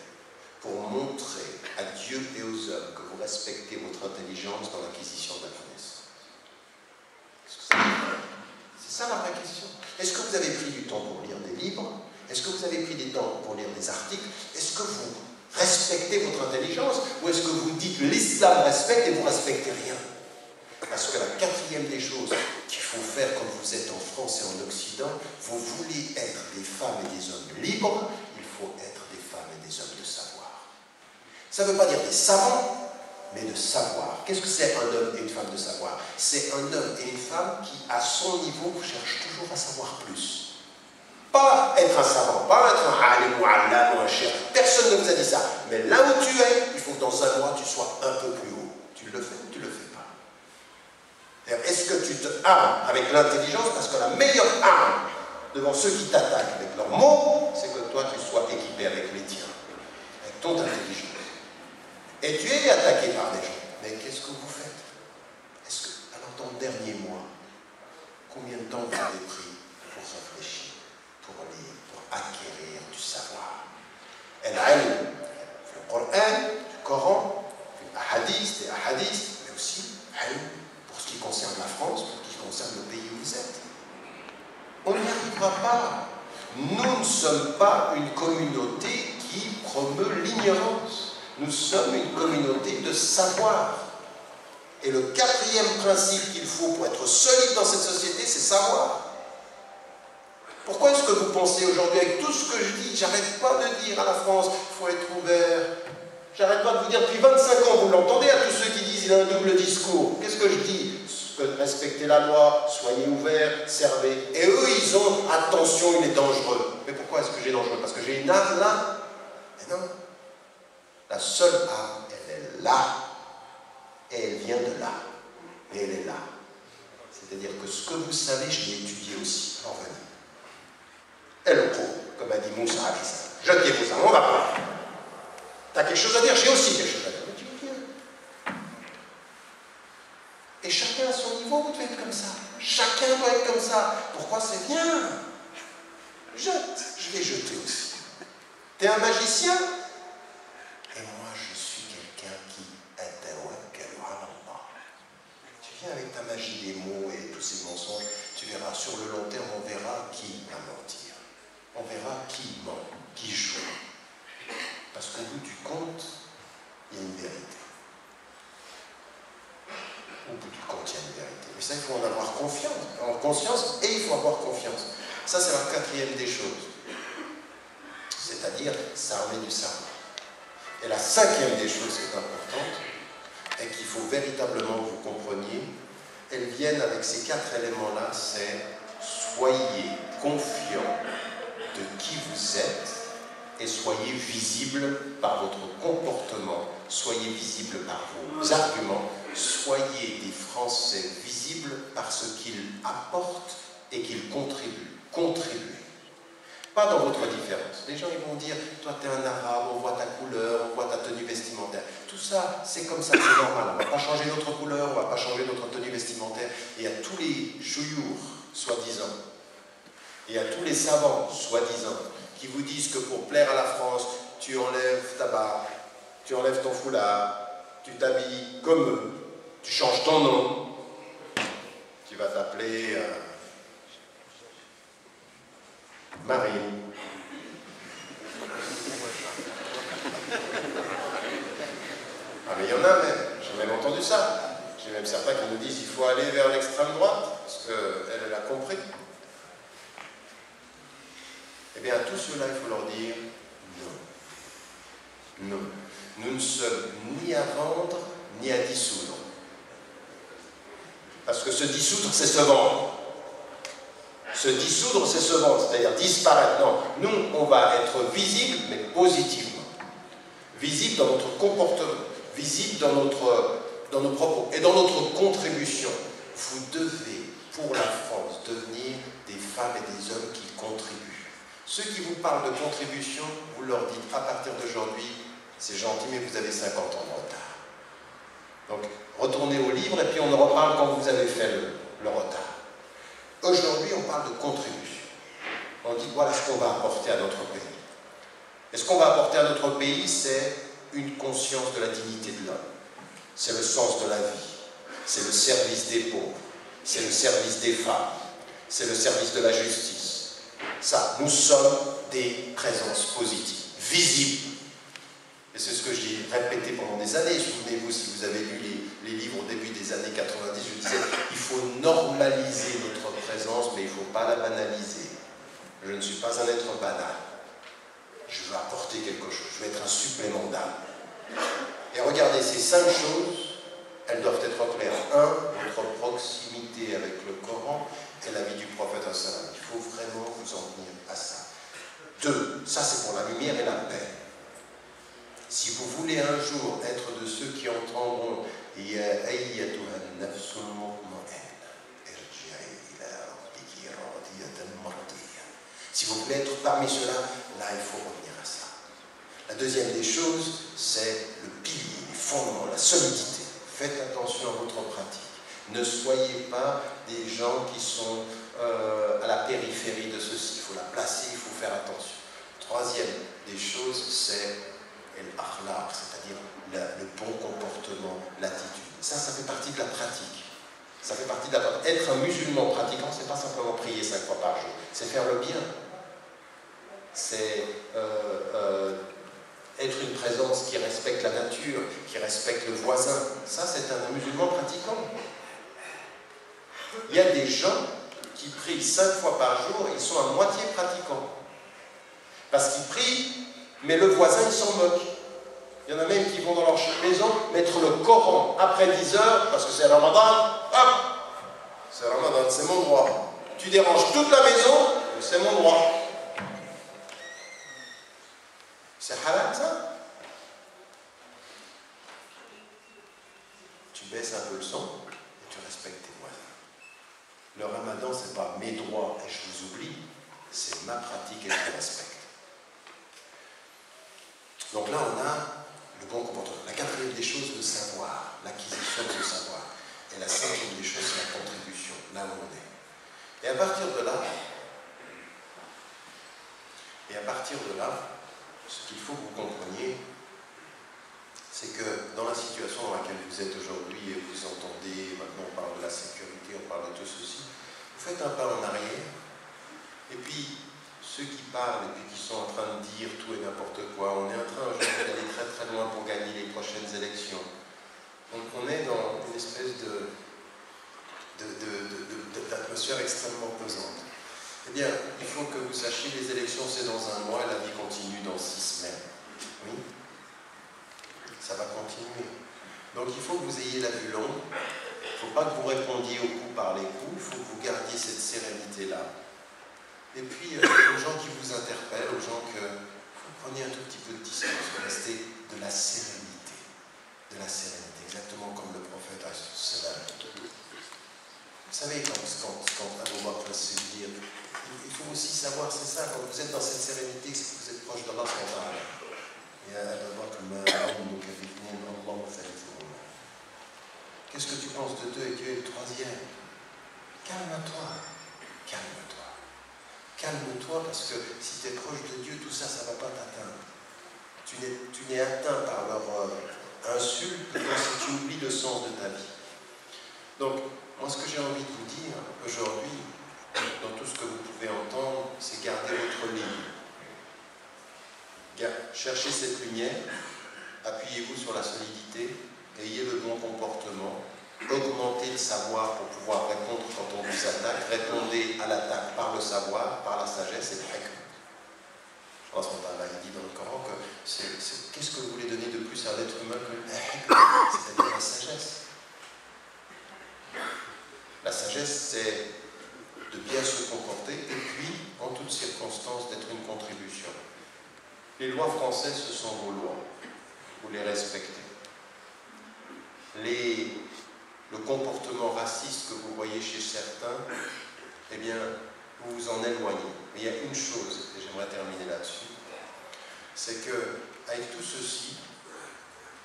pour montrer à Dieu et aux hommes que vous respectez votre intelligence dans l'acquisition de la connaissance? C'est ça la vraie question. Est-ce que vous avez pris du temps pour lire des livres? Est-ce que vous avez pris du temps pour lire des articles? Est-ce que vous respectez votre intelligence? Ou est-ce que vous dites l'islam respecte et vous ne respectez rien? Parce que la quatrième des choses qu'il faut faire quand vous êtes en France et en Occident, vous voulez être des femmes et des hommes libres, il faut être des femmes et des hommes de savoir. Ça ne veut pas dire des savants, mais de savoir. Qu'est-ce que c'est un homme et une femme de savoir? C'est un homme et une femme qui, à son niveau, cherchent toujours à savoir plus. Pas être un savant, pas être un alim ou allam ou un chef. Personne ne vous a dit ça. Mais là où tu es, il faut que dans un mois, tu sois un peu plus haut. Tu le fais ou tu ne le fais pas? Est-ce que tu te armes avec l'intelligence? Parce que la meilleure arme devant ceux qui t'attaquent avec leurs mots, c'est que toi, tu sois équipé avec les tiens, avec ton intelligence. Et tu es attaqué par des gens. Mais qu'est-ce que vous faites? Est-ce que, alors dans le dernier mois, combien de temps vous avez pris pour réfléchir, pour lire, pour acquérir du savoir? El-ilm, le Coran, les hadiths, mais aussi pour ce qui concerne la France, pour ce qui concerne le pays où vous êtes. On n'y arrivera pas. Nous ne sommes pas une communauté qui promeut l'ignorance. Nous sommes une communauté de savoir. Et le quatrième principe qu'il faut pour être solide dans cette société, c'est savoir. Pourquoi est-ce que vous pensez aujourd'hui, avec tout ce que je dis, j'arrête pas de dire à la France, il faut être ouvert. J'arrête pas de vous dire, depuis 25 ans, vous l'entendez à tous ceux qui disent, il a un double discours. Qu'est-ce que je dis? Respectez la loi, soyez ouverts, servez. Et eux, ils ont, attention, il est dangereux. Mais pourquoi est-ce que j'ai dangereux? Parce que j'ai une arme là? Mais non. La seule arme, elle est là. Et elle vient de là. Mais elle est là. C'est-à-dire que ce que vous savez, je l'ai étudié aussi. Alors venez. Et le pro, comme a dit Moussa Abissa. Jetez-vous ça, on va voir. T'as quelque chose à dire? J'ai aussi quelque chose à dire. Mais tu viens. Et chacun à son niveau, vous devez être comme ça. Chacun doit être comme ça. Pourquoi c'est bien? Jette. Je vais jeter aussi. T'es un magicien? Et moi, je suis quelqu'un qui atawakkalu ala Allah. Tu viens avec ta magie des mots et tous ces mensonges, tu verras, sur le long terme, on verra qui va mentir. On verra qui ment, qui joue. Parce qu'au bout du compte, il y a une vérité. Au bout du compte, il y a une vérité. Mais ça, il faut en avoir conscience et il faut avoir confiance. Ça, c'est la quatrième des choses. C'est-à-dire c'est-à-dire s'armer du savoir. Et la cinquième des choses qui est importante, et qu'il faut véritablement que vous compreniez, elles viennent avec ces 4 éléments-là, c'est soyez confiants de qui vous êtes et soyez visible par votre comportement, soyez visible par vos arguments, soyez des Français visibles par ce qu'ils apportent et qu'ils contribuent. Contribuez. Pas dans votre différence. Les gens ils vont dire, toi tu es un arabe, on voit ta couleur, on voit ta tenue vestimentaire. Tout ça, c'est comme ça, c'est normal. On ne va pas changer notre couleur, on ne va pas changer notre tenue vestimentaire. Et à tous les chouyours, soi-disant, et à tous les savants, soi-disant, qui vous disent que pour plaire à la France, tu enlèves ta barbe, tu enlèves ton foulard, tu t'habilles comme eux, tu changes ton nom, tu vas t'appeler Marine. Ah mais il y en a même, j'ai même entendu ça. J'ai même certains qui nous disent qu'il faut aller vers l'extrême droite, parce qu'elle a compris. Eh bien, à tous ceux-là, il faut leur dire non. Non. Nous ne sommes ni à vendre, ni à dissoudre. Parce que se dissoudre, c'est se vendre. Se dissoudre, c'est se vendre, c'est-à-dire disparaître. Non, nous, on va être visible, mais positivement. Visible dans notre comportement, visible dans nos propos et dans notre contribution. Vous devez, pour la France, devenir des femmes et des hommes qui contribuent. Ceux qui vous parlent de contribution, vous leur dites à partir d'aujourd'hui, c'est gentil, mais vous avez 50 ans de retard. Donc, retournez au livre et puis on en reparle quand vous avez fait le retard. Aujourd'hui, on parle de contribution. On dit voilà ce qu'on va apporter à notre pays. Et ce qu'on va apporter à notre pays, c'est une conscience de la dignité de l'homme. C'est le sens de la vie. C'est le service des pauvres. C'est le service des femmes. C'est le service de la justice. Ça, nous sommes des présences positives, visibles. Et c'est ce que j'ai répété pendant des années. Souvenez-vous, si vous avez lu les livres au début des années 90, je disais, il faut normaliser notre présence, mais il ne faut pas la banaliser. Je ne suis pas un être banal. Je veux apporter quelque chose, je veux être un supplément d'âme. Et regardez, ces 5 choses, elles doivent être claires. 1, votre proximité avec le Coran et la vie du prophète Hassan. Il faut vraiment vous en tenir à ça. 2, ça c'est pour la lumière et la paix. Si vous voulez un jour être de ceux qui entendront si vous voulez être parmi ceux-là, là il faut revenir à ça. La deuxième des choses, c'est le pilier, les fondements, la solidité. Faites attention à votre pratique. Ne soyez pas des gens qui sont à la périphérie de ceci. Il faut la placer, il faut faire attention. Troisième des choses, c'est l'akhlaq, c'est-à-dire le bon comportement, l'attitude. Ça fait partie de la pratique. Ça fait partie de la pratique. Être un musulman pratiquant, c'est pas simplement prier 5 fois par jour. C'est faire le bien. C'est être une présence qui respecte la nature, qui respecte le voisin. Ça, c'est un musulman pratiquant. Il y a des gens qui prient 5 fois par jour et ils sont à moitié pratiquants. Parce qu'ils prient, mais le voisin, il s'en moque. Il y en a même qui vont dans leur maison mettre le Coran après 10 heures, parce que c'est Ramadan. Hop! C'est Ramadan, c'est mon droit. Tu déranges toute la maison, c'est mon droit. C'est halal, ça? Tu baisses un peu le son et tu respectes tes voisins. Le Ramadan, c'est pas mes droits et je vous oublie, c'est ma pratique et je le respecte. Donc là, on a le bon comportement. La quatrième des choses, le savoir, l'acquisition de ce savoir. Et la cinquième des choses, c'est la contribution, là où on est. Et à partir de là, ce qu'il faut que vous compreniez, c'est que dans la situation dans laquelle vous êtes aujourd'hui, et vous entendez, maintenant on parle de la sécurité, on parle de tout ceci, vous faites un pas en arrière, et puis ceux qui parlent et puis qui sont en train de dire tout et n'importe quoi, on est en train aujourd'hui d'aller très très loin pour gagner les prochaines élections. Donc on est dans une espèce d'atmosphère extrêmement pesante. Eh bien, il faut que vous sachiez, les élections c'est dans un mois, la vie continue dans 6 semaines. Oui, ça va continuer. Donc il faut que vous ayez la vue longue. Il ne faut pas que vous répondiez au coup par les coups, il faut que vous gardiez cette sérénité-là. Et puis, aux gens qui vous interpellent, aux gens que vous preniez un tout petit peu de distance, vous restez de la sérénité. De la sérénité, exactement comme le prophète Sallam. Vous savez, quand Abu Bakr se dit, il faut aussi savoir, c'est ça, quand vous êtes dans cette sérénité, c'est que vous êtes proche d'Allah subhanahu. Qu'est-ce que tu penses de Dieu et Dieu est le troisième? Calme-toi, calme-toi. Calme-toi parce que si tu es proche de Dieu, tout ça, ça ne va pas t'atteindre. Tu n'es atteint par leur insulte que si tu oublies le sens de ta vie. Donc, moi, ce que j'ai envie de vous dire aujourd'hui, dans tout ce que vous pouvez entendre, c'est garder votre ligne. Cherchez cette lumière, appuyez-vous sur la solidité, ayez le bon comportement, augmentez le savoir pour pouvoir répondre quand on vous attaque, répondez à l'attaque par le savoir, par la sagesse et le hikmah. Allah dit dans le Coran que qu'est-ce que vous voulez donner de plus à l'être humain que le hikmah, c'est-à-dire la sagesse. La sagesse, c'est de bien se comporter et puis, en toutes circonstances, d'être une contribution. Les lois françaises, ce sont vos lois. Vous les respectez. Le comportement raciste que vous voyez chez certains, eh bien, vous vous en éloignez. Mais il y a une chose, et j'aimerais terminer là-dessus, c'est qu'avec tout ceci,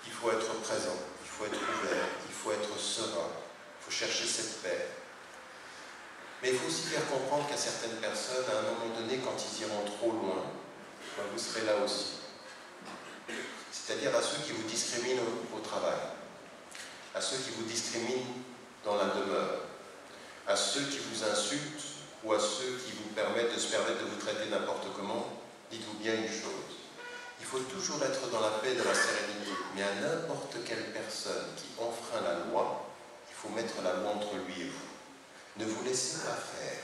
il faut être présent, il faut être ouvert, il faut être serein, il faut chercher cette paix. Mais il faut aussi faire comprendre qu'à certaines personnes, à un moment donné, quand ils iront trop loin, ben vous serez là aussi. C'est-à-dire à ceux qui vous discriminent au travail, à ceux qui vous discriminent dans la demeure, à ceux qui vous insultent ou à ceux qui vous permettent de vous traiter n'importe comment, dites-vous bien une chose. Il faut toujours être dans la paix et dans la sérénité, mais à n'importe quelle personne qui enfreint la loi, il faut mettre la loi entre lui et vous. Ne vous laissez pas faire.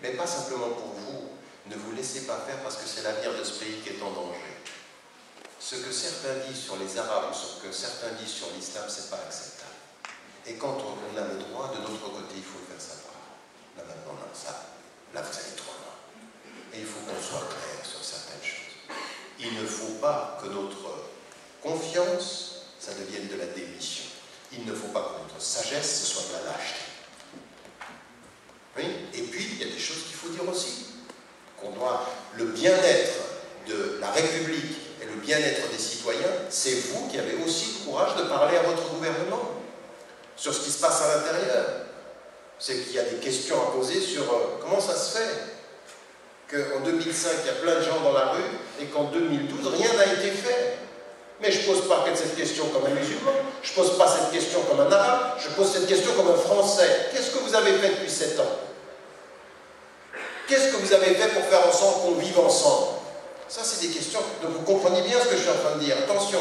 Mais pas simplement pour vous, ne vous laissez pas faire parce que c'est l'avenir de ce pays qui est en danger. Ce que certains disent sur les Arabes ou ce que certains disent sur l'islam, ce n'est pas acceptable. Et quand on a le droit, de notre côté, il faut le faire savoir. Là maintenant, non, ça, là vous allez trop loin. Et il faut qu'on soit clair sur certaines choses. Il ne faut pas que notre confiance, ça devienne de la démission. Il ne faut pas que notre sagesse, ce soit de la lâcheté. Oui. Et puis, il y a des choses qu'il faut dire aussi. Qu'on doit, le bien-être de la République et le bien-être des citoyens, c'est vous qui avez aussi le courage de parler à votre gouvernement sur ce qui se passe à l'intérieur. C'est qu'il y a des questions à poser sur comment ça se fait qu'en 2005, il y a plein de gens dans la rue et qu'en 2012, rien n'a été fait. Mais je ne pose pas cette question comme un musulman, je ne pose pas cette question comme un arabe, je pose cette question comme un français. Qu'est-ce que vous avez fait depuis 7 ans? Qu'est-ce que vous avez fait pour faire en sorte qu'on vive ensemble? Ça, c'est des questions. Donc, vous comprenez bien ce que je suis en train de dire. Attention,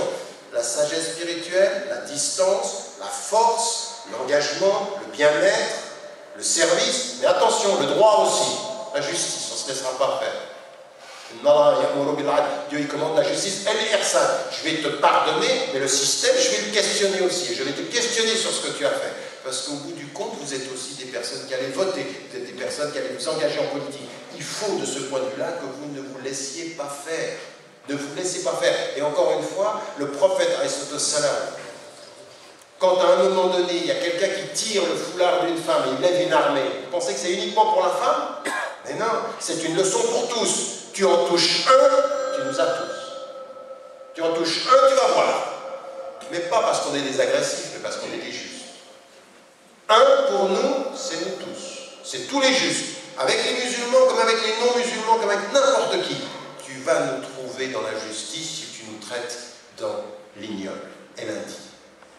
la sagesse spirituelle, la distance, la force, l'engagement, le bien-être, le service, mais attention, le droit aussi, la justice, on ne se laissera pas faire. Dieu, il commande la justice, je vais te pardonner, mais le système, je vais le questionner aussi. Je vais te questionner sur ce que tu as fait. Parce qu'au bout du compte, vous êtes aussi des personnes qui allaient voter, vous êtes des personnes qui allaient vous engager en politique. Il faut, de ce point de vue-là, que vous ne vous laissiez pas faire. Ne vous laissez pas faire. Et encore une fois, le prophète, quand à un moment donné, il y a quelqu'un qui tire le foulard d'une femme et il lève une armée, vous pensez que c'est uniquement pour la femme? Mais non, c'est une leçon pour tous. Tu en touches un, tu nous as tous. Tu en touches un, tu vas voir. Mais pas parce qu'on est des agressifs, mais parce qu'on est des justes. Un pour nous, c'est nous tous. C'est tous les justes. Avec les musulmans, comme avec les non-musulmans, comme avec n'importe qui. Tu vas nous trouver dans la justice si tu nous traites dans l'ignoble et l'indigne.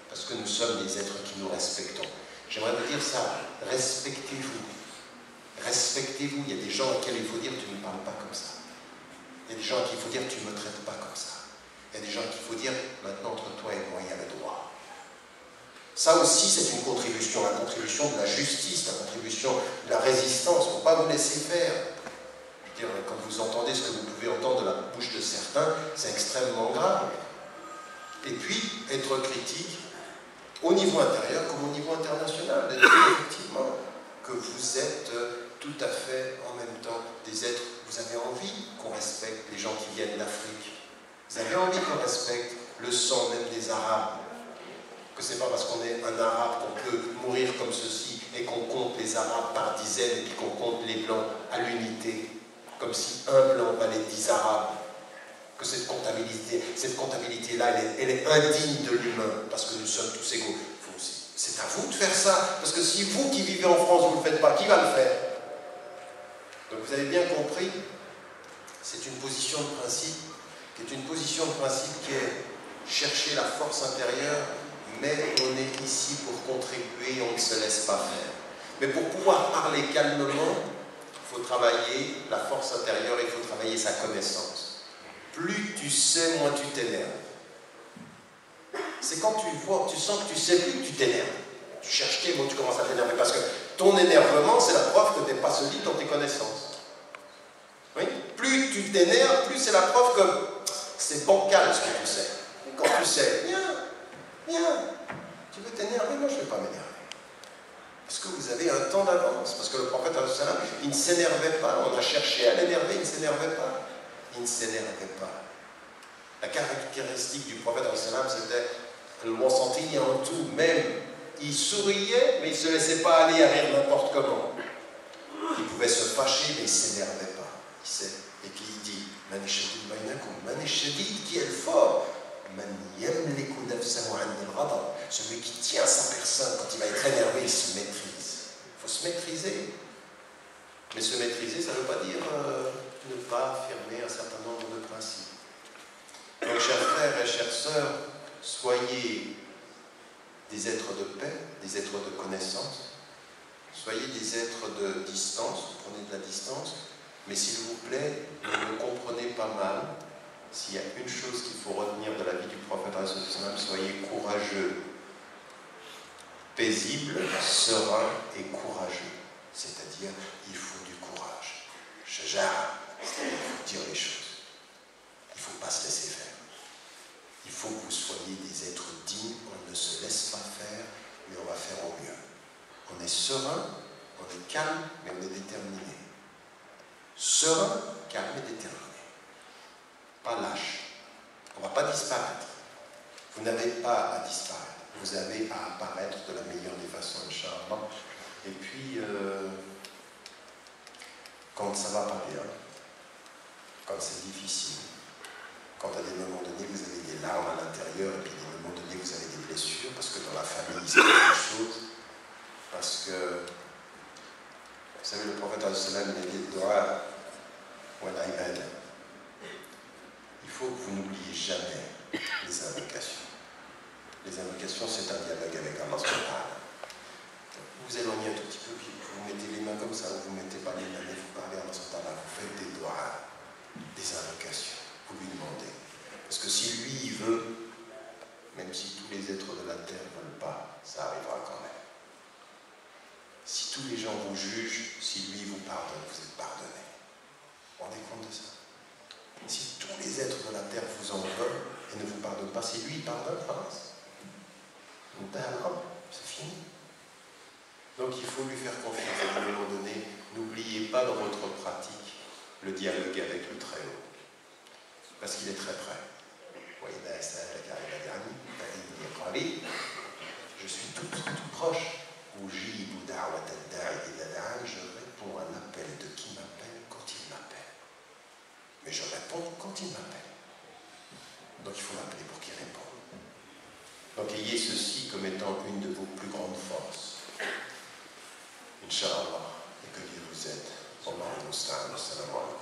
Parce que nous sommes des êtres qui nous respectons. J'aimerais vous dire ça. Respectez-vous. Respectez-vous. Il y a des gens auxquels il faut dire tu ne parles pas comme ça. Il y a des gens à qui il faut dire tu ne me traites pas comme ça. Il y a des gens à qui il faut dire maintenant entre toi et moi il y a le droit. Ça aussi, c'est une contribution, la contribution de la justice, la contribution de la résistance. Il ne faut pas vous laisser faire. Je veux dire, quand vous entendez ce que vous pouvez entendre de la bouche de certains, c'est extrêmement grave. Et puis, être critique au niveau intérieur comme au niveau international. De dire effectivement que vous êtes tout à fait en même temps des êtres. Vous avez envie qu'on respecte les gens qui viennent d'Afrique. Vous avez envie qu'on respecte le sang même des Arabes. Que ce n'est pas parce qu'on est un Arabe qu'on peut mourir comme ceci et qu'on compte les Arabes par dizaines et puis qu'on compte les Blancs à l'unité, comme si un Blanc valait 10 Arabes. Que cette comptabilité-là, elle est indigne de l'humain, parce que nous sommes tous égaux. C'est à vous de faire ça, parce que si vous qui vivez en France, vous ne le faites pas, qui va le faire? Donc vous avez bien compris, c'est une position de principe, qui est une position de principe qui est chercher la force intérieure, mais on est ici pour contribuer, on ne se laisse pas faire. Mais pour pouvoir parler calmement, il faut travailler la force intérieure, il faut travailler sa connaissance. Plus tu sais, moins tu t'énerves. C'est quand tu sens que tu sais plus que tu t'énerves. Tu cherches tes mots, tu commences à t'énerver, parce que ton énervement, c'est la preuve que tu n'es pas solide dans tes connaissances. Oui? Plus tu t'énerves, plus c'est la preuve que c'est bancal ce que tu sais. Et quand tu sais, viens, tu veux t'énerver? Moi, je ne vais pas m'énerver. Parce que vous avez un temps d'avance. Parce que le prophète, il ne s'énervait pas. On a cherché à l'énerver, il ne s'énervait pas. Il ne s'énervait pas. La caractéristique du prophète, c'était le wasatiyya en tout. Même, il souriait, mais il ne se laissait pas aller à rire n'importe comment. Il pouvait se fâcher, mais il ne s'énervait pas. Il sait. Et puis il dit, Man shadid bainakum, man shadid, qui est le fort. Celui qui tient sa personne, quand il va être énervé, il se maîtrise. Il faut se maîtriser. Mais se maîtriser, ça ne veut pas dire ne pas affirmer un certain nombre de principes. Donc, chers frères et chères sœurs, soyez des êtres de paix, des êtres de connaissance, soyez des êtres de distance, prenez de la distance, mais s'il vous plaît, ne le comprenez pas mal. S'il y a une chose qu'il faut retenir de la vie du prophète, soyez courageux, paisible, serein et courageux. C'est-à-dire, il faut du courage. Shaja'a, c'est-à-dire, il faut dire les choses. Il ne faut pas se laisser faire. Il faut que vous soyez des êtres dignes, on ne se laisse pas faire, mais on va faire au mieux. On est serein, on est calme, mais on est déterminé. Serein, calme et déterminé. Pas lâche. On ne va pas disparaître. Vous n'avez pas à disparaître. Vous avez à apparaître de la meilleure des façons, Inch'Allah. Et puis, quand ça ne va pas bien, quand c'est difficile, quand à des moments donnés vous avez des larmes à l'intérieur, et puis à des moments donnés vous avez des blessures, parce que dans la famille il se passe des choses, parce que, vous savez, le prophète il a dit le doigt, voilà, il faut que vous n'oubliez jamais les invocations. Les invocations, c'est un dialogue avec Allah subhanahu. Vous vous éloignez un tout petit peu, puis vous mettez les mains comme ça, ou vous ne mettez pas les mains, mais vous parlez à Allah subhanahu, vous faites des doigts, des invocations, vous lui demandez. Parce que si lui, il veut, même si tous les êtres de la terre ne veulent pas, ça arrivera quand même. Si tous les gens vous jugent, si lui vous pardonne, vous êtes pardonné. Vous vous rendez compte de ça? Si tous les êtres de la terre vous en veulent et ne vous pardonnent pas, si lui il pardonne, c'est fini. Donc il faut lui faire confiance à un moment donné. N'oubliez pas dans votre pratique le dialogue avec le Très-Haut. Parce qu'il est très près. Je suis tout proche. Je réponds à l'appel de qui m'appelle quand il m'appelle. Mais je réponds quand il m'appelle. Donc il faut l'appeler pour qu'il réponde. Donc ayez ceci comme étant une de vos plus grandes forces. Inch'Allah, et que Dieu vous aide. Allahu musta'an. Assalamu alaikum.